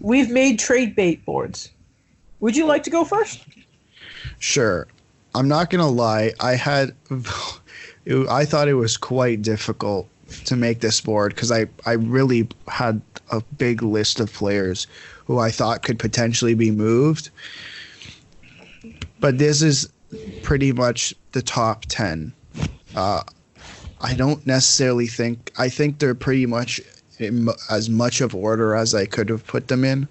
we've made trade bait boards. Would you like to go first? Sure. I'm not gonna lie. I thought it was quite difficult to make this board because I really had a big list of players who I thought could potentially be moved. But this is pretty much the top 10. I don't necessarily think – I think they're pretty much in as much of order as I could have put them in.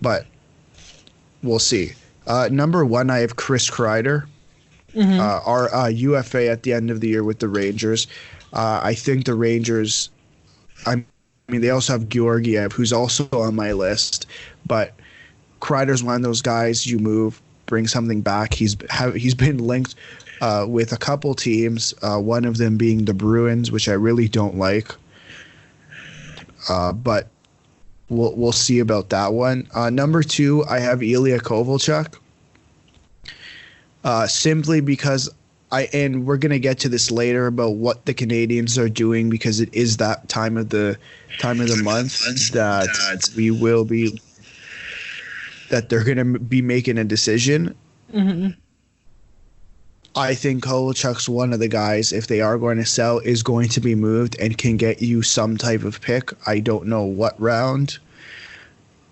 But we'll see. Number 1, I have Chris Kreider, our UFA at the end of the year with the Rangers. I think the Rangers – I mean, they also have Georgiev, who's also on my list. But Kreider's one of those guys you move, bring something back. He's been linked – with a couple teams, one of them being the Bruins, which I really don't like. But we'll see about that one. Number 2, I have Ilya Kovalchuk. Simply because and we're gonna get to this later about what the Canadians are doing because it is that time of the month that we will be that they're gonna be making a decision. Mm-hmm. I think Kovalchuk's one of the guys, if they are going to sell, is going to be moved and can get you some type of pick. I don't know what round,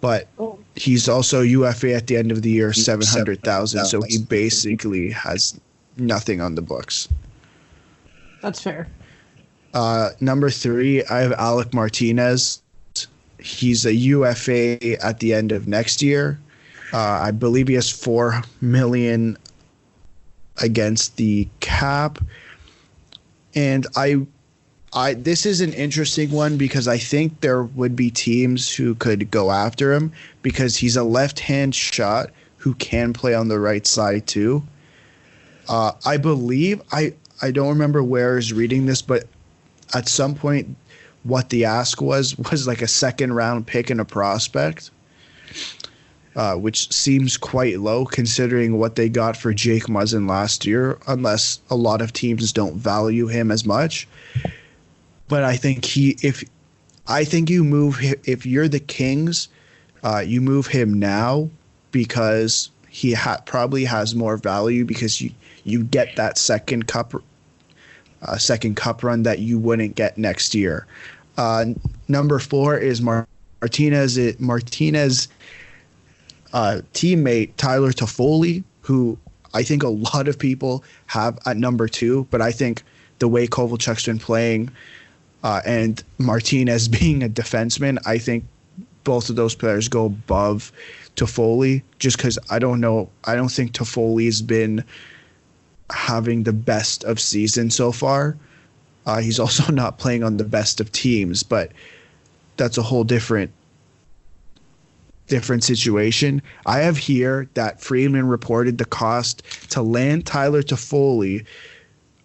but he's also UFA at the end of the year, 700,000. So he basically has nothing on the books. That's fair. Number 3, I have Alec Martinez. He's a UFA at the end of next year. I believe he has $4 million against the cap, and I this is an interesting one because I think there would be teams who could go after him because he's a left-hand shot who can play on the right side too. I believe I don't remember where I was reading this, but at some point what the ask was like a second-round pick and a prospect. Which seems quite low considering what they got for Jake Muzzin last year, unless a lot of teams don't value him as much. But I think if you're the Kings, you move him now because he probably has more value because you get that second cup run that you wouldn't get next year. Number 4 is Martinez. Teammate Tyler Toffoli, who I think a lot of people have at number 2, but I think the way Kovalchuk's been playing and Martinez being a defenseman, I think both of those players go above Toffoli just because I don't think Toffoli's been having the best of season so far. He's also not playing on the best of teams, but that's a whole different situation. I have here that Freeman reported the cost to land Tyler Toffoli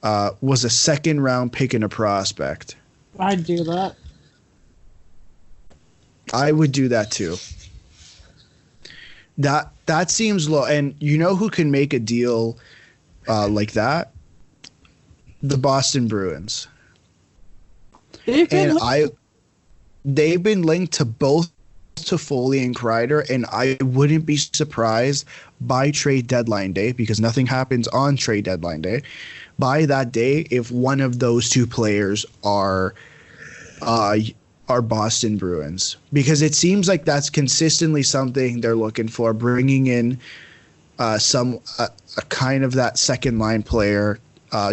was a second-round pick and a prospect. I'd do that. I would do that too. That seems low. And you know who can make a deal like that? The Boston Bruins. They've been linked to both Toffoli and Kreider, and I wouldn't be surprised by trade deadline day, because nothing happens on trade deadline day, by that day if one of those two players are Boston Bruins, because it seems like that's consistently something they're looking for, bringing in a kind of that second line player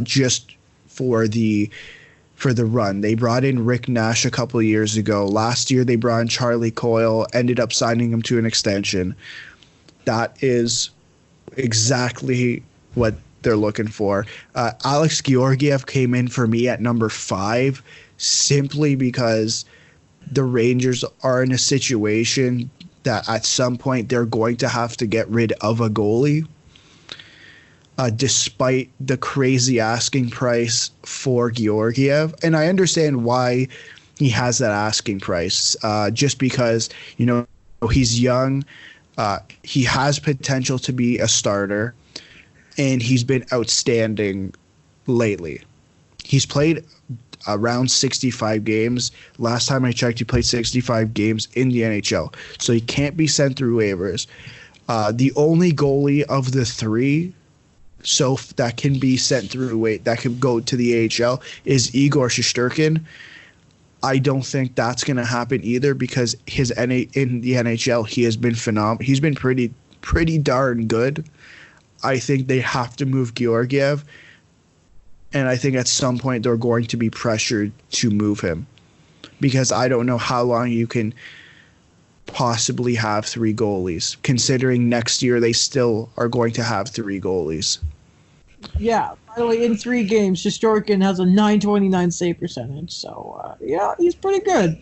just for the run. They brought in Rick Nash a couple of years ago. Last year they brought in Charlie Coyle, ended up signing him to an extension. That is exactly what they're looking for. Alex Georgiev came in for me at number 5 simply because the Rangers are in a situation that at some point they're going to have to get rid of a goalie. Despite the crazy asking price for Georgiev. And I understand why he has that asking price, just because, he's young, he has potential to be a starter, and he's been outstanding lately. He's played around 65 games. Last time I checked, he played 65 games in the NHL. So he can't be sent through waivers. The only goalie of the three that can be sent through that can go to the AHL is Igor Shesterkin. I don't think that's going to happen either because in the NHL he has been phenomenal. He's been pretty darn good. I think they have to move Georgiev, and I think at some point they're going to be pressured to move him because I don't know how long you can possibly have three goalies, considering next year they still are going to have three goalies. Yeah, by the way, in 3 games, Shesterkin has a .929 save percentage, so yeah, he's pretty good.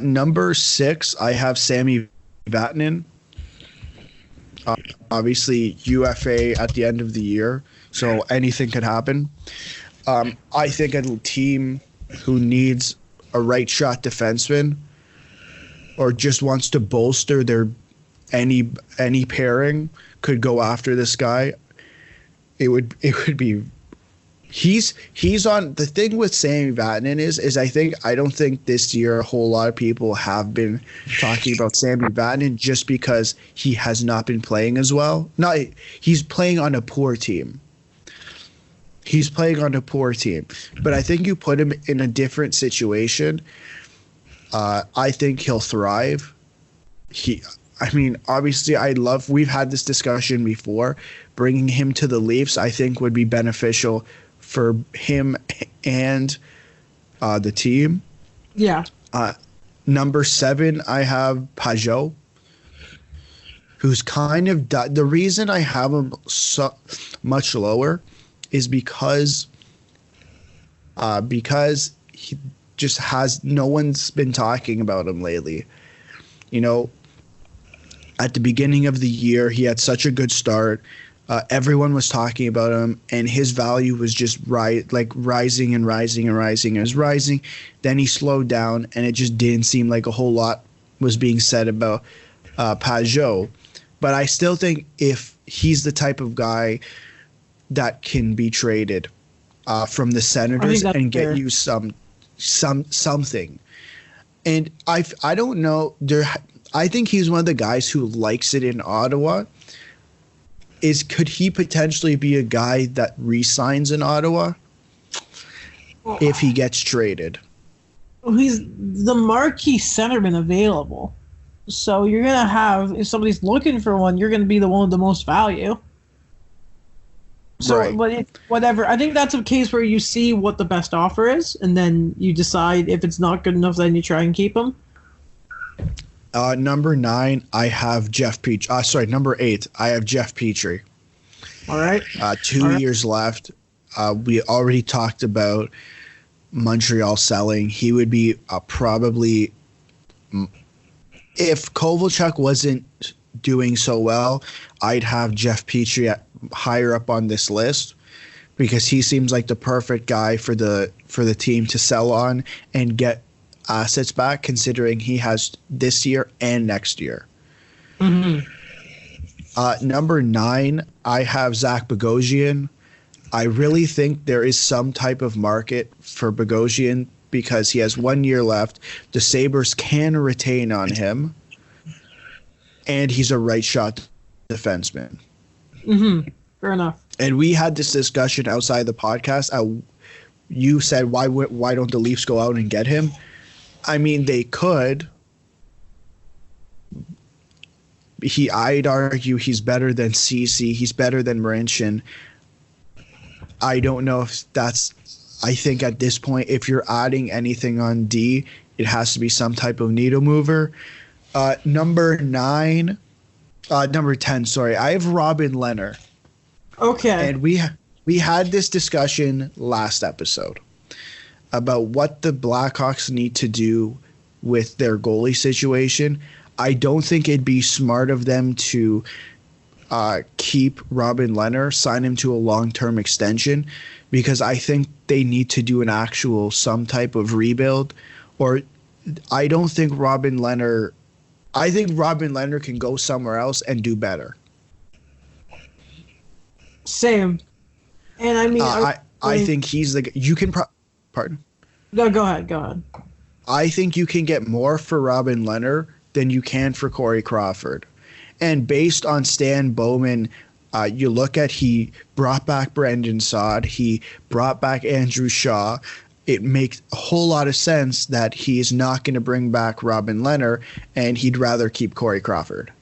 Number 6, I have Sami Vatanen. Obviously, UFA at the end of the year, so anything could happen. I think a team who needs a right shot defenseman or just wants to bolster their any pairing could go after this guy. It would be he's on. The thing with Sami Vatanen is I don't think this year a whole lot of people have been talking about Sami Vatanen just because he has not been playing as well. He's playing on a poor team. But I think you put him in a different situation. I think he'll thrive. Obviously, we've had this discussion before. Bringing him to the Leafs, I think, would be beneficial for him and the team. Yeah. Number 7, I have Pajot, who's kind of the reason I have him so much lower is because he just no one's been talking about him lately. You know, at the beginning of the year, he had such a good start. Everyone was talking about him, and his value was just rising and rising and rising. It was rising. Then he slowed down, and it just didn't seem like a whole lot was being said about Pajot. But I still think if he's the type of guy that can be traded from the Senators and get you something, and I don't know. I think he's one of the guys who likes it in Ottawa. Could he potentially be a guy that re-signs in Ottawa if he gets traded? Well, he's the marquee centerman available. So you're going to have, if somebody's looking for one, you're going to be the one with the most value. So, right. But whatever. I think that's a case where you see what the best offer is, and then you decide if it's not good enough, then you try and keep him. Number 9, I have Jeff Petrie. Number 8, I have Jeff Petrie. All right. 2 years left. We already talked about Montreal selling. He would be probably, if Kovalchuk wasn't doing so well, I'd have Jeff Petrie higher up on this list because he seems like the perfect guy for the team to sell on and get assets back, considering he has this year and next year. Mm-hmm. Number 9, I have Zach Bogosian. I really think there is some type of market for Bogosian because he has 1 year left. The Sabres can retain on him, and he's a right shot defenseman. Mm-hmm. Fair enough. And we had this discussion outside the podcast. You said, why don't the Leafs go out and get him? I mean, they could. I'd argue he's better than CC. He's better than Marincin. I don't know if that's. I think at this point, if you're adding anything on D, it has to be some type of needle mover. Number 10. Sorry, I have Robin Lehner. Okay. And we had this discussion last episode about what the Blackhawks need to do with their goalie situation. I don't think it'd be smart of them to keep Robin Lehner, sign him to a long-term extension, because I think they need to do some type of rebuild. Or I don't think Robin Lehner can go somewhere else and do better. Same. And I mean, I think he's the you can Pardon? No, go ahead. Go ahead. I think you can get more for Robin Leonard than you can for Corey Crawford. And based on Stan Bowman, you look at he brought back Brendan Saad, he brought back Andrew Shaw. It makes a whole lot of sense that he is not going to bring back Robin Leonard, and he'd rather keep Corey Crawford.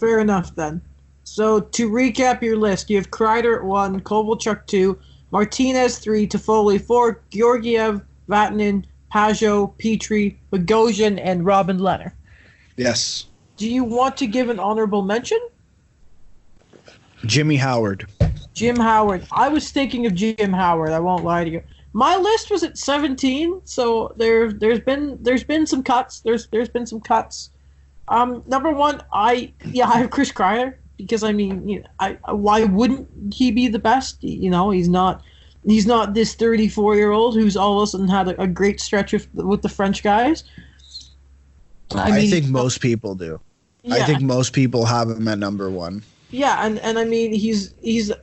Fair enough, then. So, to recap your list, you have Kreider at 1, Kovalchuk 2, Martinez 3, Toffoli 4, Georgiev, Vatanen, Pajot, Petrie, Bogosian, and Robin Leonard. Yes. Do you want to give an honorable mention? Jimmy Howard. Jim Howard. I was thinking of Jim Howard. I won't lie to you. My list was at 17, so there's been some cuts. There's been some cuts. Number one, I have Chris Kreider because I mean, why wouldn't he be the best? You know, he's not this 34-year-old who's all of a sudden had a great stretch with the French guys. I think most people do. Yeah. I think most people have him at number 1. Yeah, and I mean he's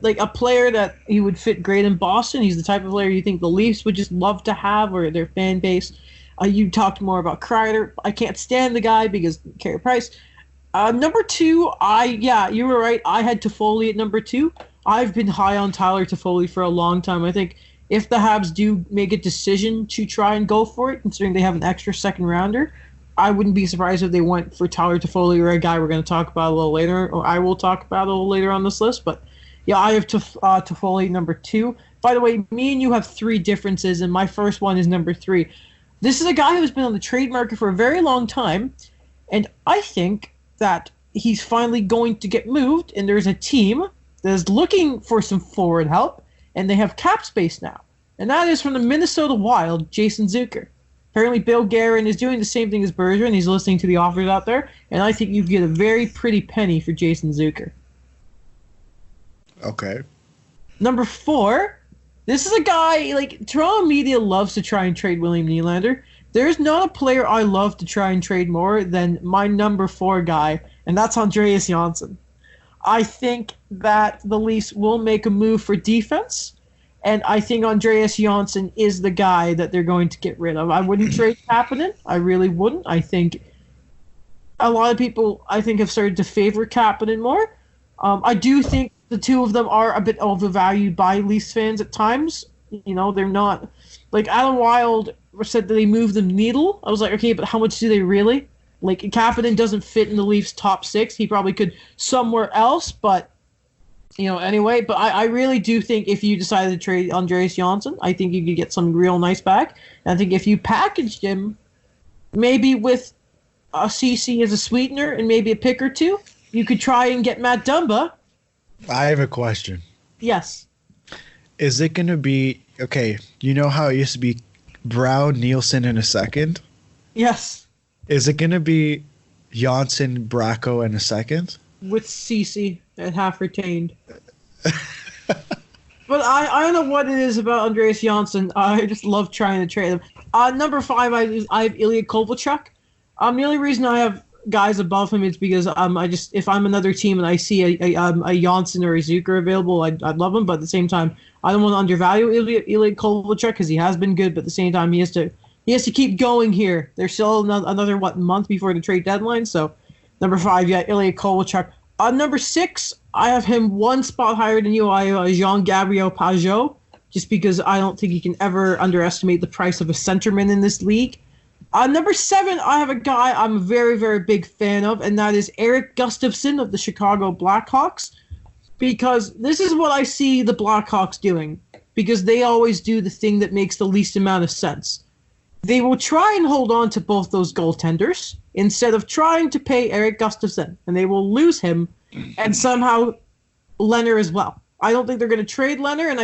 like a player that he would fit great in Boston. He's the type of player you think the Leafs would just love to have, or their fan base. You talked more about Kreider. I can't stand the guy because Carey Price. Number 2, you were right. I had Toffoli at number 2. I've been high on Tyler Toffoli for a long time. I think if the Habs do make a decision to try and go for it, considering they have an extra second rounder, I wouldn't be surprised if they went for Tyler Toffoli or a guy we're going to talk about a little later, or I will talk about a little later on this list. But yeah, I have Toffoli number 2. By the way, me and you have 3 differences, and my first one is number 3. This is a guy who's been on the trade market for a very long time, and I think that he's finally going to get moved, and there's a team that is looking for some forward help, and they have cap space now. And that is from the Minnesota Wild, Jason Zucker. Apparently, Bill Guerin is doing the same thing as Bergeron. He's listening to the offers out there, and I think you get a very pretty penny for Jason Zucker. Okay. Number 4, this is a guy, like, Toronto media loves to try and trade William Nylander. There's not a player I love to try and trade more than my number 4 guy, and that's Andreas Johnsson. I think that the Leafs will make a move for defense, and I think Andreas Johnsson is the guy that they're going to get rid of. I wouldn't trade Kapanen. I really wouldn't. I think a lot of people, have started to favor Kapanen more. I do think the two of them are a bit overvalued by Leafs fans at times. You know, they're not... Like, Adam Wild said that they moved the needle. I was like, okay, but how much do they really? Like, Kapanen doesn't fit in the Leafs' top 6. He probably could somewhere else, but... anyway, but I really do think if you decided to trade Andreas Johnsson, I think you could get some real nice back. And I think if you packaged him, maybe with a CC as a sweetener and maybe a pick or 2, you could try and get Matt Dumba. I have a question. Yes. Is it going to be, okay, you know how it used to be Brown, Nielsen in a second? Yes. Is it going to be Johnsson, Bracco in a second? With CC at half retained. But I don't know what it is about Andreas Johnsson. I just love trying to trade him. Number 5, I have Ilya Kovalchuk. The only reason I have guys above him is because if I'm another team and I see a Johnsson or a Zucker available, I'd love him. But at the same time, I don't want to undervalue Ilya Kovalchuk because he has been good. But at the same time, he has to keep going here. There's still another month before the trade deadline. So number 5, Ilya Kovalchuk. Number 6, I have him one spot higher than you. I have Jean-Gabriel Pajot, just because I don't think you can ever underestimate the price of a centerman in this league. Number 7, I have a guy I'm a very, very big fan of, and that is Erik Gustafsson of the Chicago Blackhawks, because this is what I see the Blackhawks doing, because they always do the thing that makes the least amount of sense. They will try and hold on to both those goaltenders instead of trying to pay Erik Gustafsson, and they will lose him and somehow Leonard as well. I don't think they're going to trade Leonard, and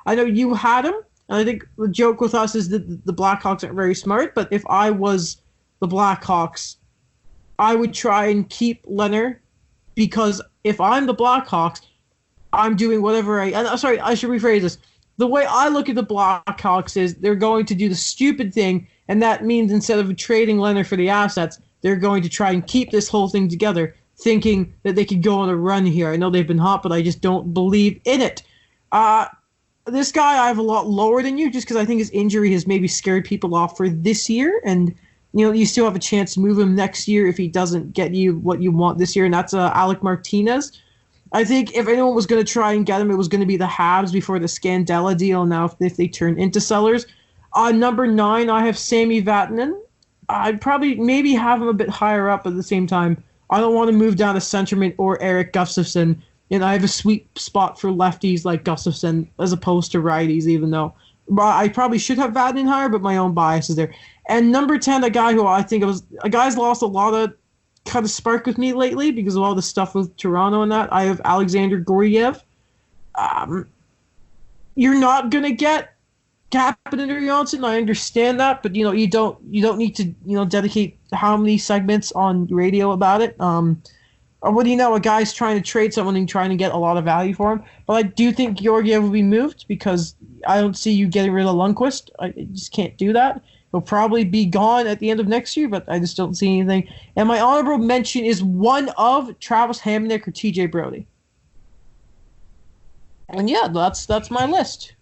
I know you had him, and I think the joke with us is that the Blackhawks aren't very smart, but if I was the Blackhawks, I would try and keep Leonard, because if I'm the Blackhawks, I'm doing whatever I should rephrase this. The way I look at the Blackhawks is they're going to do the stupid thing, and that means instead of trading Leonard for the assets, they're going to try and keep this whole thing together, thinking that they could go on a run here. I know they've been hot, but I just don't believe in it. this guy I have a lot lower than you, just because I think his injury has maybe scared people off for this year, and you still have a chance to move him next year if he doesn't get you what you want this year, and that's Alec Martinez. I think if anyone was going to try and get him, it was going to be the Habs before the Scandella deal. Now, if they turn into sellers, number 9, I have Sami Vatanen. I'd probably maybe have him a bit higher up. At the same time, I don't want to move down to centerman or Eric Gustafsson. And I have a sweet spot for lefties like Gustafsson as opposed to righties, even though I probably should have Vatanen higher, but my own bias is there. And number 10, a guy who I think a guy's lost a lot of kind of spark with me lately because of all the stuff with Toronto and that. I have Alexander Goryev. You're not gonna get Kapanen or Johnson. I understand that, but you don't need to dedicate how many segments on radio about it. Or what do you know? A guy's trying to trade someone and trying to get a lot of value for him. But I do think Georgiev will be moved because I don't see you getting rid of Lundqvist. I just can't do that. He'll probably be gone at the end of next year, but I just don't see anything. And my honorable mention is one of Travis Hamonic or TJ Brody. And yeah, that's my list.